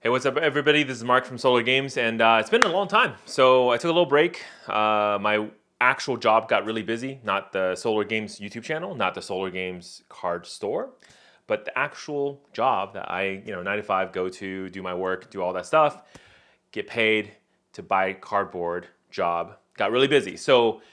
Hey, what's up, everybody? This is Mark from SolarGames, and it's been a long time. So I took a little break. My actual job got really busy. Not the SolarGames YouTube channel, not the SolarGames card store, but the actual job that I, 9 to 5, go to, do my work, do all that stuff, get paid to buy cardboard job. Got really busy. So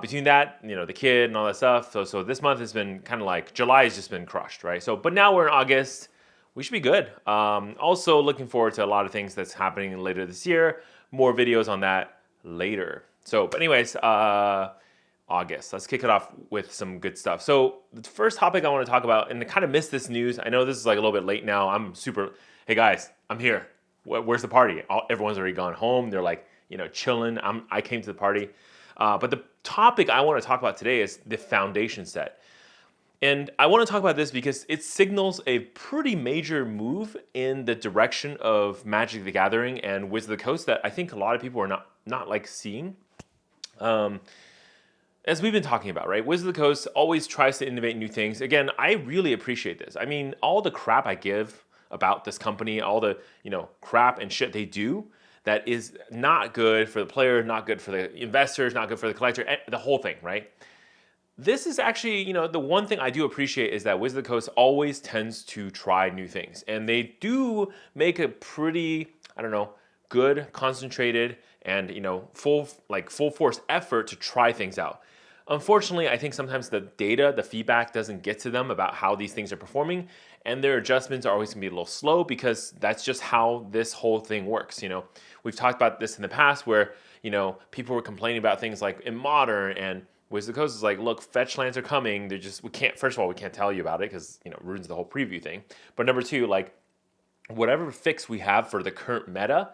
between that, the kid and all that stuff. So this month has been kind of like July has just been crushed, right? But now we're in August. We should be good. Also looking forward to a lot of things that's happening later this year. More videos on that later. But anyways, August. Let's kick it off with some good stuff. So the first topic I want to talk about, and I kind of missed this news. I know this is like a little bit late now. Hey guys, I'm here. Where's the party? Everyone's already gone home. They're like, chilling. I came to the party. But the topic I want to talk about today is the foundation set. And I want to talk about this because it signals a pretty major move in the direction of Magic the Gathering and Wizards of the Coast that I think a lot of people are not like seeing. As we've been talking about, right? Wizards of the Coast always tries to innovate new things. Again, I really appreciate this. I mean, all the crap I give about this company, all the, crap and shit they do that is not good for the player, not good for the investors, not good for the collector, the whole thing, right? This is actually, the one thing I do appreciate is that Wizards of the Coast always tends to try new things. And they do make a pretty, good, concentrated, and, full force effort to try things out. Unfortunately, I think sometimes the data, the feedback doesn't get to them about how these things are performing, and their adjustments are always going to be a little slow because that's just how this whole thing works. We've talked about this in the past where, people were complaining about things like in Modern, and Wizards of the Coast is like, look, fetch lands are coming. First of all, we can't tell you about it because, it ruins the whole preview thing. But number two, whatever fix we have for the current meta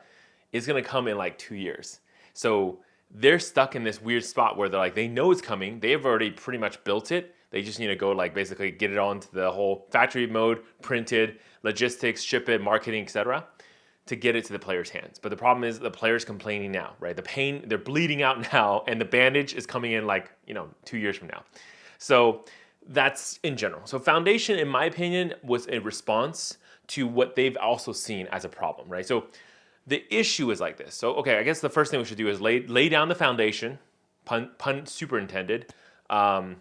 is going to come in 2 years. So they're stuck in this weird spot where they're like, they know it's coming. They've already pretty much built it. They just need to go basically get it onto the whole factory mode, printed, logistics, ship it, marketing, etc., to get it to the player's hands. But the problem is the player's complaining now, right? The pain, they're bleeding out now, and the bandage is coming in 2 years from now. So that's in general. So Foundation, in my opinion, was a response to what they've also seen as a problem, right? So the issue is like this. So, okay, I guess the first thing we should do is lay down the foundation, pun superintended, of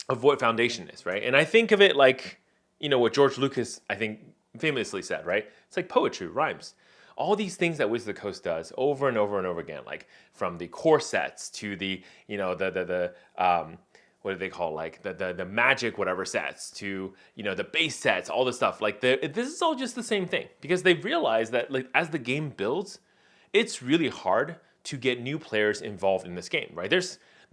what Foundation is, right? And I think of it like, what George Lucas, I think, famously said, right? It's like poetry, rhymes. All these things that Wizards of the Coast does over and over and over again, from the core sets to the, what do they call, the magic whatever sets to, the base sets, all this stuff. This is all just the same thing because they've realized that as the game builds, it's really hard to get new players involved in this game, right?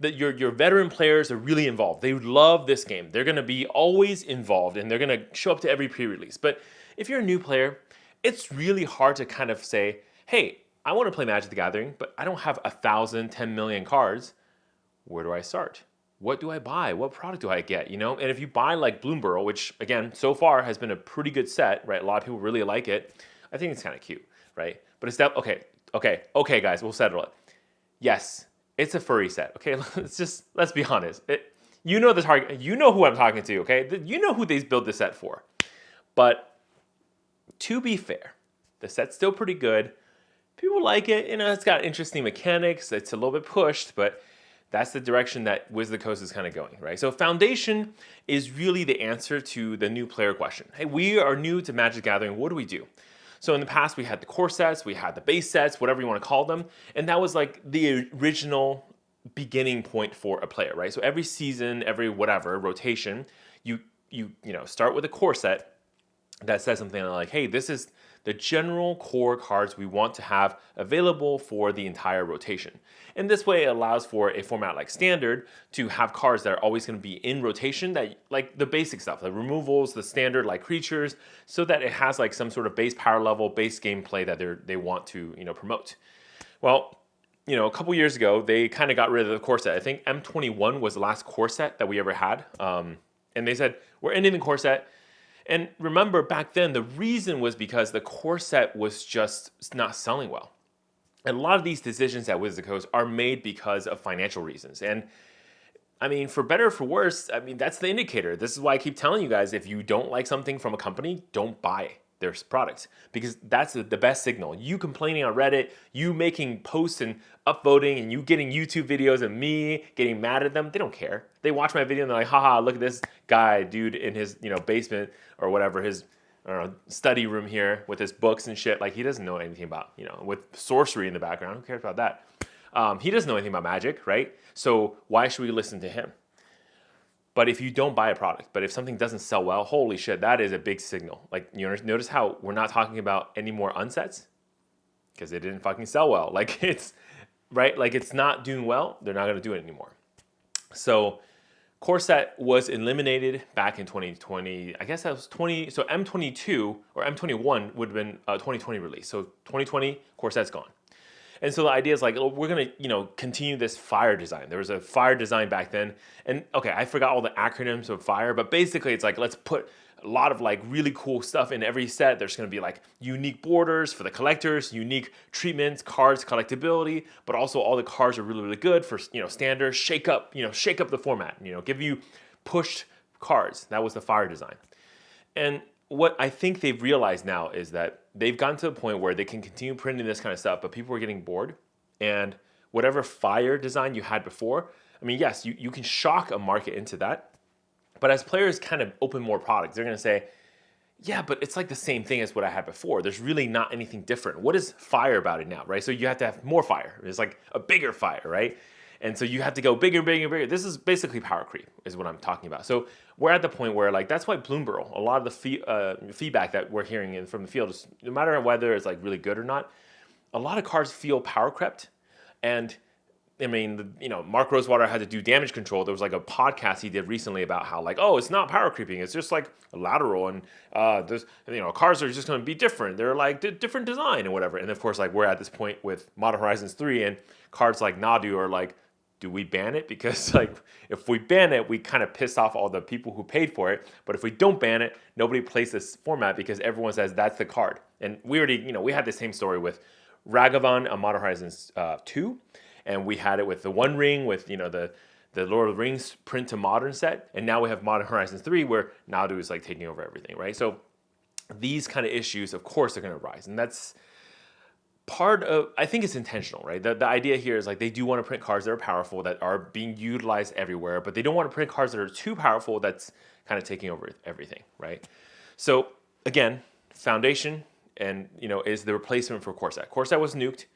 Your veteran players are really involved. They love this game. They're going to be always involved and they're going to show up to every pre-release. But if you're a new player, it's really hard to kind of say, hey, I want to play Magic the Gathering, but I don't have 1,000, 10 million cards. Where do I start? What do I buy? What product do I get? And if you buy Bloomburrow, which again, so far has been a pretty good set, right? A lot of people really like it. I think it's kind of cute, right? But it's that, okay, guys, we'll settle it. Yes, it's a furry set, okay? Let's be honest. The target, who I'm talking to, okay? You know who they built this set for. But to be fair, the set's still pretty good. People like it. It's got interesting mechanics. It's a little bit pushed, but that's the direction that Wizards of the Coast is kind of going, right? So Foundation is really the answer to the new player question. Hey, we are new to Magic the Gathering. What do we do? So in the past, we had the core sets, we had the base sets, whatever you want to call them, and that was the original beginning point for a player, right? So every season, every whatever rotation, you start with a core set that says something like, hey, this is the general core cards we want to have available for the entire rotation. And this way it allows for a format like Standard to have cards that are always going to be in rotation, that the basic stuff, the removals, the standard creatures, so that it has some sort of base power level, base gameplay that they want to promote. Well, a couple years ago, they kind of got rid of the core set. I think M21 was the last core set that we ever had. And they said, we're ending the core set. And remember, back then, the reason was because the core set was just not selling well. And a lot of these decisions at Wizards of the Coast are made because of financial reasons. And I mean, for better or for worse, I mean, that's the indicator. This is why I keep telling you guys, if you don't like something from a company, don't buy their products, because that's the best signal. You complaining on Reddit, you making posts and upvoting, and you getting YouTube videos of me getting mad at them, they don't care. They watch my video and they're like, haha, look at this guy, dude, in his basement or whatever, his study room here with his books and shit. Like, he doesn't know anything about, with sorcery in the background. Who cares about that? He doesn't know anything about magic, right? So why should we listen to him? But if you don't buy a product, but if something doesn't sell well, holy shit, that is a big signal. Like, notice how we're not talking about any more unsets? Because it didn't fucking sell well. Like, it's, right? Like, it's not doing well. They're not going to do it anymore. So core set was eliminated back in 2020. I guess that was 20. So M22 or M21 would have been a 2020 release. So 2020, core set's gone. And so the idea is like, we're going to, continue this fire design. There was a fire design back then. And okay, I forgot all the acronyms of fire, but basically it's like, let's put a lot of like really cool stuff in every set. There's going to be like unique borders for the collectors, unique treatments, cards, collectability, but also all the cards are really, really good for, standard, shake up the format, give you pushed cards. That was the fire design. And what I think they've realized now is that they've gotten to the point where they can continue printing this kind of stuff, but people are getting bored. And whatever fire design you had before, I mean, yes, you can shock a market into that. But as players kind of open more products, they're going to say, yeah, but it's like the same thing as what I had before. There's really not anything different. What is fire about it now, right? So you have to have more fire. It's like a bigger fire, right? And so you have to go bigger, bigger, bigger. This is basically power creep is what I'm talking about. So we're at the point where like, that's why Bloomberg, a lot of the feedback that we're hearing from the field is no matter whether it's like really good or not, a lot of cards feel power crept. And I mean, Mark Rosewater had to do damage control. There was like a podcast he did recently about how like, oh, it's not power creeping. It's just like a lateral and there's, cards are just going to be different. They're like different design and whatever. And of course, like we're at this point with Modern Horizons 3 and cards like Nadu are like, do we ban it? Because like if we ban it, we kind of piss off all the people who paid for it. But if we don't ban it, nobody plays this format because everyone says that's the card. And we already, we had the same story with Ragavan on Modern Horizons 2. And we had it with the One Ring, with the Lord of the Rings print to modern set. And now we have Modern Horizons 3 where Nadu is like taking over everything, right? So these kind of issues, of course, are going to rise. And that's part of, I think it's intentional, right? The idea here is like they do want to print cards that are powerful, that are being utilized everywhere, but they don't want to print cards that are too powerful that's kind of taking over everything, right? So again, Foundation and is the replacement for Core Set. Core Set was nuked.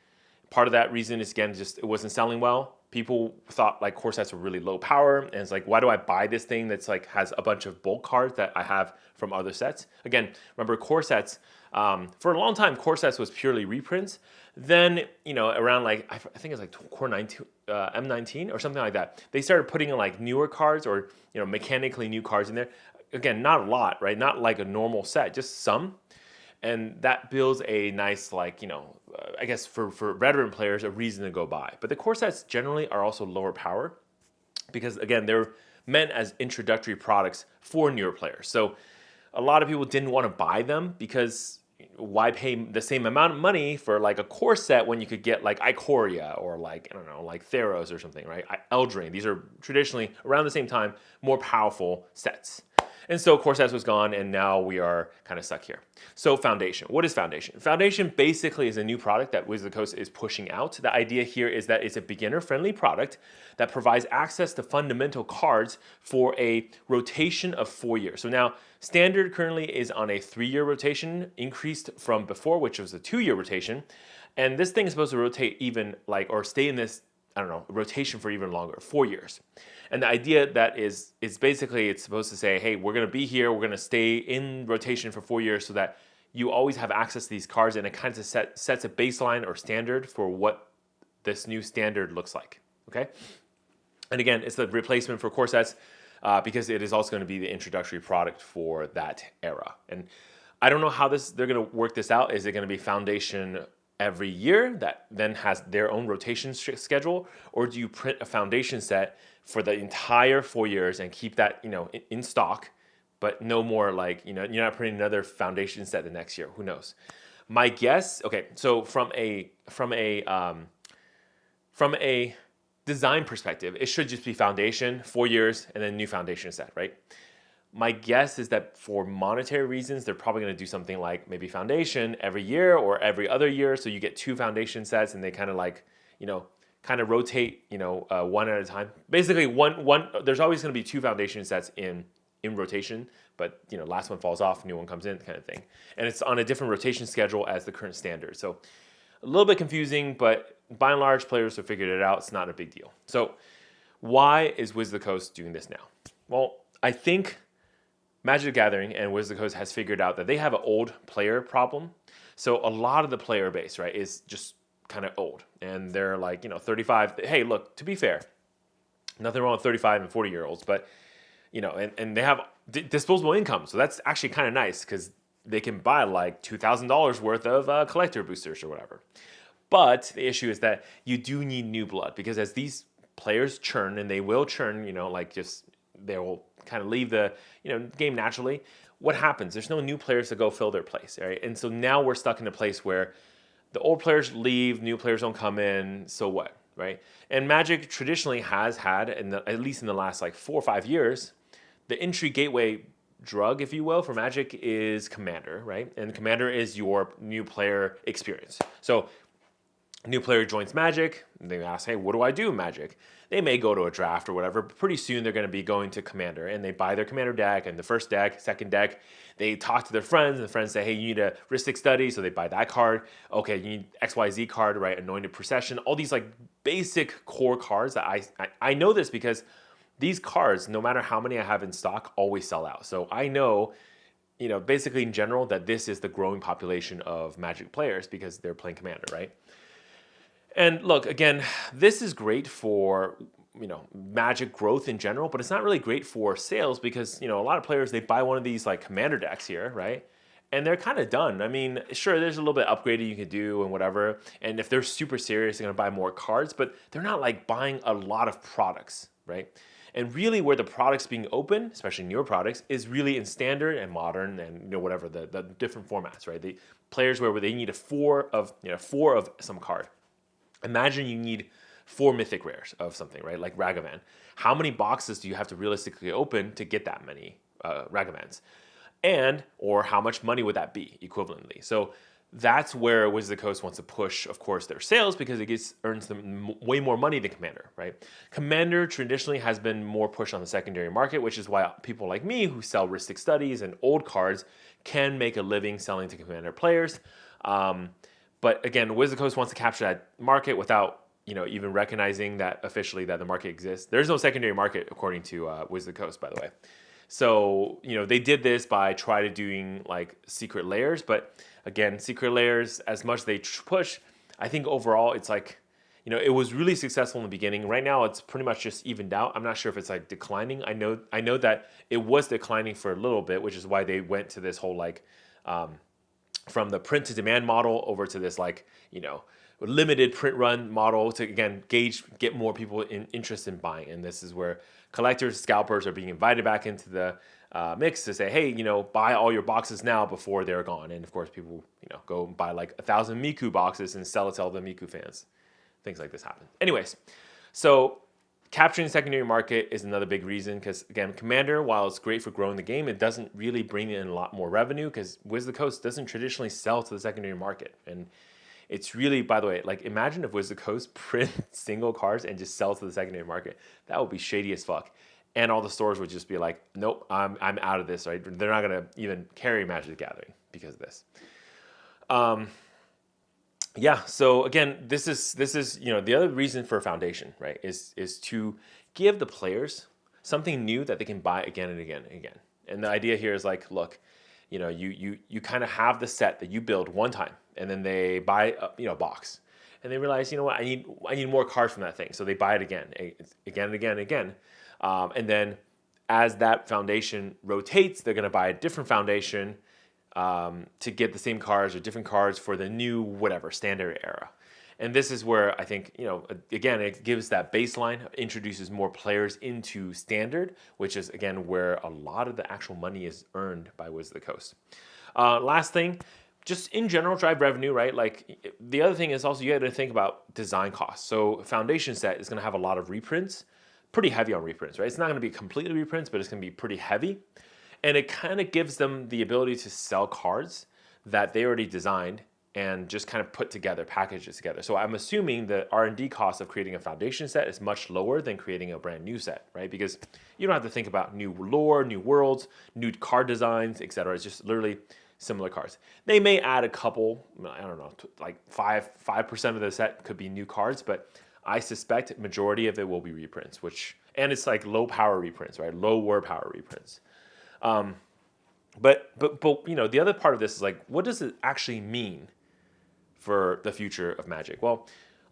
Part of that reason is, again, just it wasn't selling well. People thought like core sets were really low power, and it's like, why do I buy this thing that's like has a bunch of bulk cards that I have from other sets? Again, remember core sets. For a long time, core sets was purely reprints. Then around like I think it's like Core 19, M19 or something like that, they started putting in like newer cards or mechanically new cards in there. Again, not a lot, right? Not like a normal set, just some. And that builds a nice, like, I guess for veteran players, a reason to go buy. But the core sets generally are also lower power because, again, they're meant as introductory products for newer players. So a lot of people didn't want to buy them because why pay the same amount of money for like a core set when you could get like Ikoria or like, I don't know, like Theros or something, right? Eldraine. These are traditionally around the same time more powerful sets. And so core sets was gone, and now we are kind of stuck here. So Foundation. What is Foundation? Foundation basically is a new product that Wizards of the Coast is pushing out. The idea here is that it's a beginner-friendly product that provides access to fundamental cards for a rotation of 4 years. So now, Standard currently is on a 3-year rotation, increased from before, which was a 2-year rotation. And this thing is supposed to rotate even or stay in this, rotation for even longer, 4 years. And the idea that is basically it's supposed to say, hey, we're going to be here, we're going to stay in rotation for 4 years so that you always have access to these cards, and it kind of sets a baseline or standard for what this new standard looks like, okay? And again, it's the replacement for core sets because it is also going to be the introductory product for that era. And I don't know how they're going to work this out. Is it going to be Foundation every year that then has their own rotation schedule, or do you print a Foundation set for the entire 4 years and keep that in stock, but no more you're not printing another Foundation set the next year? Who knows? My guess, okay, so from a design perspective, it should just be Foundation 4 years and then new Foundation set, right? My guess is that for monetary reasons, they're probably going to do something like maybe Foundation every year or every other year. So you get 2 Foundation sets, and they kind of like, kind of rotate, one at a time. Basically, one. There's always going to be 2 Foundation sets in rotation, but last one falls off, new one comes in, kind of thing. And it's on a different rotation schedule as the current standard. So a little bit confusing, but by and large, players have figured it out. It's not a big deal. So why is Wizards of the Coast doing this now? Well, I think Magic the Gathering and Wizards of the Coast has figured out that they have an old player problem. So a lot of the player base, right, is just kind of old. And they're like, 35. Hey, look, to be fair, nothing wrong with 35 and 40-year-olds, but, and they have disposable income. So that's actually kind of nice because they can buy like $2,000 worth of collector boosters or whatever. But the issue is that you do need new blood because as these players churn, and they will churn, they will kind of leave the game naturally. What happens? There's no new players to go fill their place, right? And so now we're stuck in a place where the old players leave, new players don't come in. So what, right? And Magic traditionally has had, at least in the last like 4 or 5 years, the entry gateway drug, if you will, for Magic is Commander, right? And Commander is your new player experience. So a new player joins Magic, and they ask, hey, what do I do in Magic? They may go to a draft or whatever, but pretty soon they're going to be going to Commander, and they buy their Commander deck, and the first deck, second deck, they talk to their friends, and the friends say, hey, you need a Rhystic Study, so they buy that card. Okay, you need XYZ card, right? Anointed Procession, all these like basic core cards that I know this because these cards, no matter how many I have in stock, always sell out. So I know, basically in general, that this is the growing population of Magic players because they're playing Commander, right? And look, again, this is great for, Magic growth in general, but it's not really great for sales because, a lot of players, they buy one of these like Commander decks here, right? And they're kind of done. I mean, sure, there's a little bit of upgrading you could do and whatever. And if they're super serious, they're going to buy more cards, but they're not like buying a lot of products, right? And really where the product's being open, especially newer products, is really in standard and modern and whatever the different formats, right? The players where they need four of some card. Imagine you need 4 mythic rares of something, right? Like Ragavan. How many boxes do you have to realistically open to get that many Ragavans? Or how much money would that be equivalently? So that's where Wizards of the Coast wants to push, of course, their sales because it earns them way more money than Commander, right? Commander traditionally has been more pushed on the secondary market, which is why people like me who sell Rhystic Studies and old cards can make a living selling to Commander players. But again, Wizards of the Coast wants to capture that market without even recognizing that officially that the market exists. There's no secondary market according to Wizards of the Coast, by the way. So, they did this by trying to doing like secret layers. But again, secret layers, as much as they push, I think overall it's like, it was really successful in the beginning. Right now, it's pretty much just evened out. I'm not sure if it's like declining. I know that it was declining for a little bit, which is why they went to this whole like, from the print to demand model over to this like, limited print run model to, again, get more people interest in buying. And this is where collectors, scalpers are being invited back into the mix to say, hey, buy all your boxes now before they're gone. And of course, people, go and buy like 1,000 Miku boxes and sell it to all the Miku fans. Things like this happen. Anyways, so capturing the secondary market is another big reason because, again, Commander, while it's great for growing the game, it doesn't really bring in a lot more revenue because Wizards of the Coast doesn't traditionally sell to the secondary market. And it's really, by the way, like imagine if Wizards of the Coast print single cards and just sell to the secondary market. That would be shady as fuck. And all the stores would just be like, nope, I'm out of this, right? They're not going to even carry Magic the Gathering because of this. Yeah, so again, this is the other reason for a foundation, right? Is to give the players something new that they can buy again and again and again. And the idea here is like, look, you kind of have the set that you build one time, and then they buy a box, and they realize, what, I need more cards from that thing, so they buy it again and again, and then as that foundation rotates, they're going to buy a different foundation. To get the same cards or different cards for the new whatever standard era. And this is where I think, again, it gives that baseline, introduces more players into standard, which is, again, where a lot of the actual money is earned by Wizards of the Coast. Last thing, just in general, drive revenue, right? Like the other thing is also you got to think about design costs. So Foundation set is going to have a lot of reprints, pretty heavy on reprints, right? It's not going to be completely reprints, but it's going to be pretty heavy. And it kind of gives them the ability to sell cards that they already designed and just kind of put together, packages together. So I'm assuming the R&D cost of creating a foundation set is much lower than creating a brand new set, right? Because you don't have to think about new lore, new worlds, new card designs, etc. It's just literally similar cards. They may add a couple, I don't know, like 5% of the set could be new cards, but I suspect majority of it will be reprints, and it's like low power reprints, right? Low word power reprints. But the other part of this is like, what does it actually mean for the future of Magic? Well,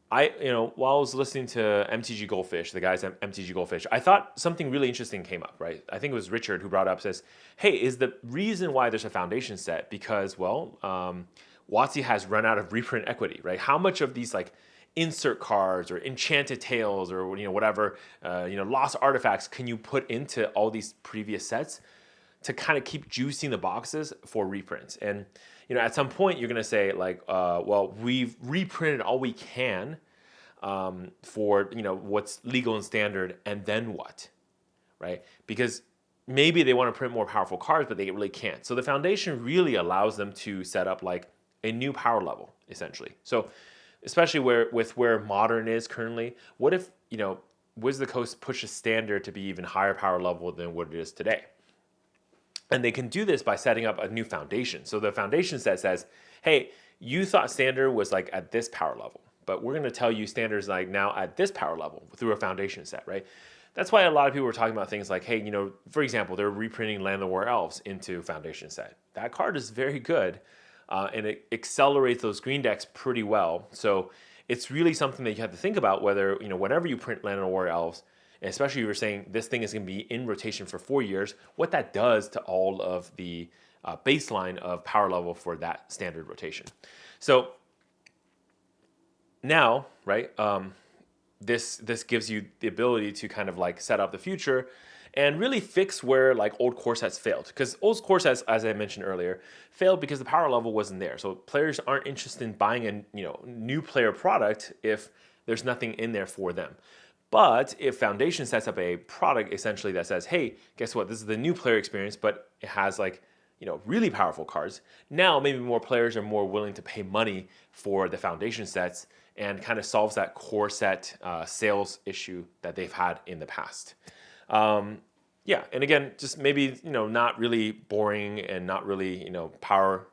while I was listening to MTG Goldfish, the guys at MTG Goldfish, I thought something really interesting came up, right? I think it was Richard who brought up, says, hey, is the reason why there's a foundation set because, WotC has run out of reprint equity, right? How much of these like insert cards or enchanted tales or whatever, lost artifacts can you put into all these previous sets to kind of keep juicing the boxes for reprints? And at some point you're going to say like, we've reprinted all we can for what's legal and standard, and then what, right? Because maybe they want to print more powerful cards, but they really can't. So the foundation really allows them to set up like a new power level, essentially. So especially where Modern is currently, what if Wizards of the Coast pushes standard to be even higher power level than what it is today? And they can do this by setting up a new foundation. So the foundation set says, hey, you thought standard was like at this power level, but we're going to tell you standard is like now at this power level through a foundation set, right? That's why a lot of people were talking about things like, hey, for example, they're reprinting Land of the War Elves into foundation set. That card is very good, and it accelerates those green decks pretty well. So it's really something that you have to think about whether, whenever you print Land of the War Elves, and especially if you're saying this thing is going to be in rotation for 4 years, what that does to all of the baseline of power level for that standard rotation. So now, right, this gives you the ability to kind of like set up the future and really fix where like old core sets failed. Because old core sets, as I mentioned earlier, failed because the power level wasn't there. So players aren't interested in buying a new player product if there's nothing in there for them. But if Foundation sets up a product essentially that says, hey, guess what? This is the new player experience, but it has like, really powerful cards. Now maybe more players are more willing to pay money for the Foundation sets and kind of solves that core set sales issue that they've had in the past. And again, just maybe, not really boring and not really, power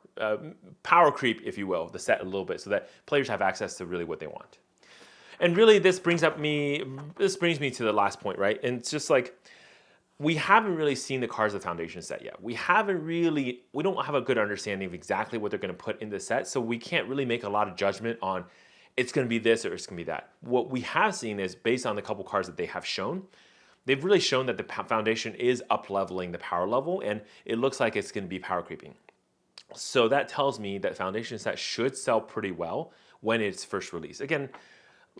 creep, if you will, the set a little bit so that players have access to really what they want. And really, this brings me to the last point, right? And it's just like, we haven't really seen the cards of the Foundation set yet. We don't have a good understanding of exactly what they're going to put in the set, so we can't really make a lot of judgment on it's going to be this or it's going to be that. What we have seen is, based on the couple cards that they have shown, they've really shown that the Foundation is up-leveling the power level, and it looks like it's going to be power creeping. So that tells me that Foundation set should sell pretty well when it's first released. Again,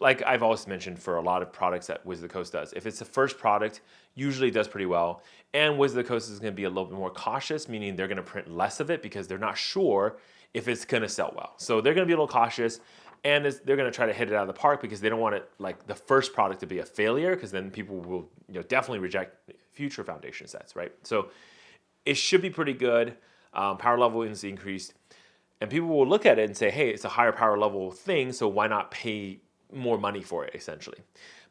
like I've always mentioned for a lot of products that Wizards of the Coast does, if it's the first product, usually it does pretty well. And Wizards of the Coast is going to be a little bit more cautious, meaning they're going to print less of it because they're not sure if it's going to sell well. So they're going to be a little cautious, and they're going to try to hit it out of the park because they don't want it like the first product to be a failure, because then people will definitely reject future Foundation sets, right? So it should be pretty good. Power level is increased, and people will look at it and say, hey, it's a higher power level thing, so why not pay more money for it, essentially.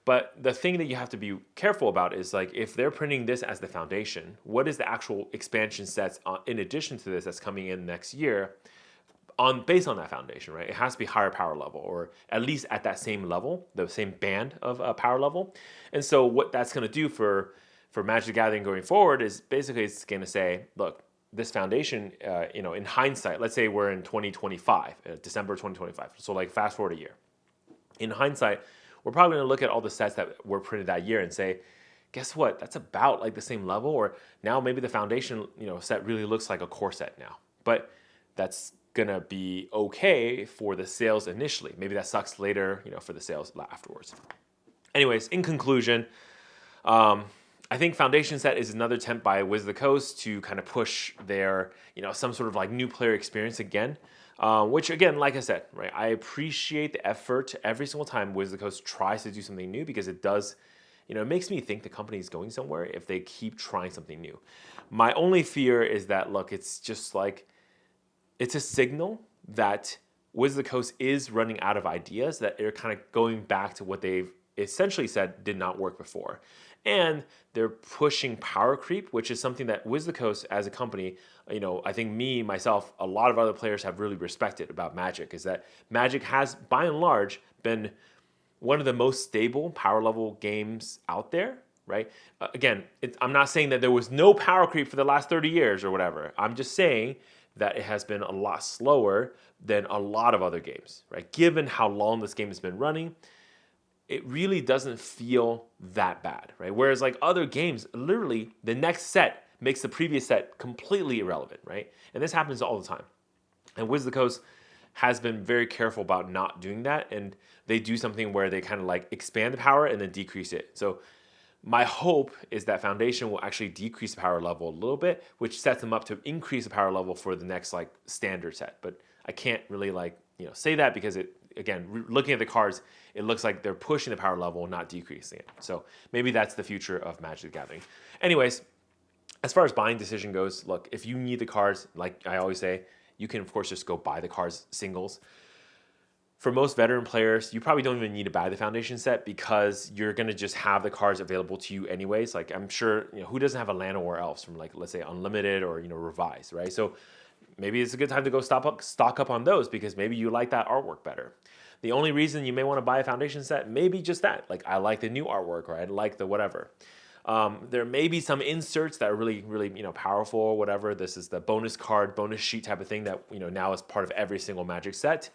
But the thing that you have to be careful about is like, if they're printing this as the foundation, what is the actual expansion sets in addition to this that's coming in next year based on that foundation, right? It has to be higher power level, or at least at that same level, the same band of power level. And so what that's going to do for Magic the Gathering going forward is basically it's going to say, look, this foundation, in hindsight, let's say we're in 2025, December 2025. So like fast forward a year. In hindsight, we're probably going to look at all the sets that were printed that year and say, guess what? That's about like the same level. Or now maybe the foundation, set really looks like a core set now. But that's going to be okay for the sales initially. Maybe that sucks later, for the sales afterwards. Anyways, in conclusion, I think Foundation set is another attempt by Wizards of the Coast to kind of push their, some sort of like new player experience again. Which again, like I said, right, I appreciate the effort every single time Wizards of the Coast tries to do something new, because it does it makes me think the company is going somewhere if they keep trying something new. My only fear is that, look, it's just like, it's a signal that Wizards of the Coast is running out of ideas, that they're kind of going back to what they've essentially said did not work before. And they're pushing power creep, which is something that Wizards of the Coast as a company, I think myself, a lot of other players have really respected about Magic, is that Magic has, by and large, been one of the most stable power level games out there, right? Again, I'm not saying that there was no power creep for the last 30 years or whatever. I'm just saying that it has been a lot slower than a lot of other games, right? Given how long this game has been running, it really doesn't feel that bad, right? Whereas like other games, literally the next set makes the previous set completely irrelevant, right? And this happens all the time. And Wizards of the Coast has been very careful about not doing that, and they do something where they kind of like expand the power and then decrease it. So my hope is that Foundation will actually decrease the power level a little bit, which sets them up to increase the power level for the next like standard set. But I can't really say that because looking at the cards, it looks like they're pushing the power level, not decreasing it. So maybe that's the future of Magic the Gathering. Anyways, as far as buying decision goes, look, if you need the cards, like I always say, you can of course just go buy the cards singles. For most veteran players, you probably don't even need to buy the Foundation set because you're going to just have the cards available to you anyways. Like I'm sure, who doesn't have a Llanowar Elves from like, let's say Unlimited or, Revised, right? So maybe it's a good time to go stock up on those because maybe you like that artwork better. The only reason you may want to buy a Foundation set may be just that. Like I like the new artwork or I like the whatever. There may be some inserts that are really, really, powerful or whatever. This is the bonus card, bonus sheet type of thing that, now is part of every single Magic set.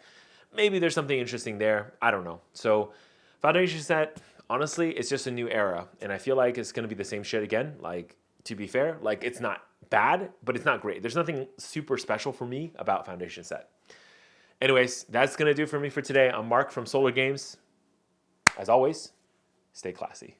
Maybe there's something interesting there. I don't know. So Foundation set, honestly, it's just a new era. And I feel like it's going to be the same shit again. Like, to be fair, like it's not bad, but it's not great. There's nothing super special for me about Foundation set. Anyways, that's going to do it for me for today. I'm Mark from Solar Games. As always, stay classy.